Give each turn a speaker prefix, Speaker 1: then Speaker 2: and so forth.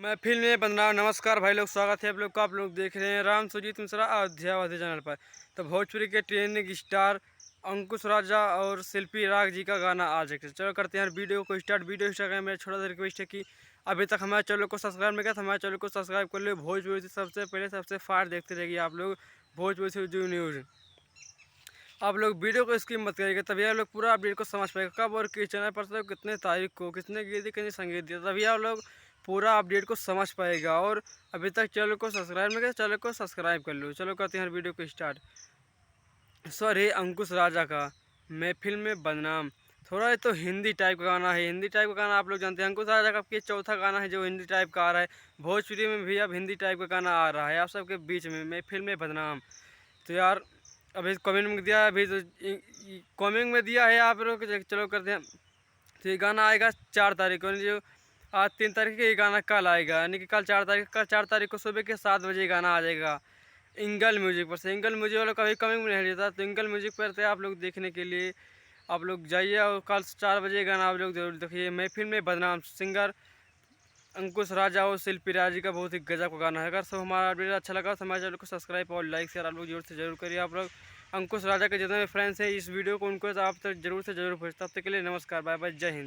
Speaker 1: महफिल में बदनाम। नमस्कार भाई लोग, स्वागत है आप लोग का। आप लोग देख रहे हैं राम सुजीत मिश्रा अयोध्यावादी चैनल पर। तो भोजपुरी के ट्रेंडिंग स्टार अंकुश राजा और शिल्पी राग जी का गाना आज है। चलो करते हैं वीडियो को स्टार्ट। वीडियो स्टार्ट करने में छोटा सा रिक्वेस्ट है कि अभी तक हमारे चैनल को सब्सक्राइब नहीं किया तो हमारे चैनल को सब्सक्राइब कर लो। भोजपुरी से सबसे पहले सबसे फास्ट देखते रहिए आप लोग भोजपुरी से जो न्यूज़। आप लोग वीडियो को स्किप मत करिएगा, तभी आप लोग पूरा अपडेट को समझ पाएगा कब और किस चैनल पर तो कितने तारीख को किसने गीत दी कितने संगीत दिया, तभी आप लोग पूरा अपडेट को समझ पाएगा। और अभी तक चैनल को सब्सक्राइब नहीं किया, चैनल को सब्सक्राइब कर लो। चलो करते हैं वीडियो को स्टार्ट। स्वर है अंकुश राजा का, महफिल में बदनाम। थोड़ा ये तो हिंदी टाइप का गाना है। हिंदी टाइप का गाना आप लोग जानते हैं। अंकुश राजा का ये चौथा गाना है जो हिंदी टाइप का आ रहा है। भोजपुरी में भी अब हिंदी टाइप का गाना आ रहा है आप सबके बीच में, महफिल में बदनाम। तो यार अभी कमेंट में दिया है, अभी तो कमेंट में दिया है आप लोग। चलो करते हैं। तो ये गाना आएगा 4 तारीख को, जो आज 3 तारीख का ये गाना कल आएगा, यानी कि कल 4 तारीख को सुबह के 7 बजे गाना आ जाएगा इंगल म्यूजिक पर से। इंगल म्यूजिक वालों कभी कमेंट में नहीं लेता, तो इंगल म्यूजिक पर थे आप लोग देखने के लिए। आप लोग जाइए और कल 4 बजे गाना आप लोग जरूर देखिए। महफिल में बदनाम, सिंगर अंकुश राजा और शिल्पी राज जी का बहुत ही गजब का गाना है। अगर सब हमारा वीडियो अच्छा लगा तो हमारे चैनल को सब्सक्राइब और लाइक शेयर आप लोग जरूर से जरूर करिए। आप लोग अंकुश राजा के जितने भी फ्रेंड्स हैं इस वीडियो को उनको आप तक जरूर से जरूर पहुँचता। तब तक के लिए नमस्कार, बाय बाय, जय हिंद।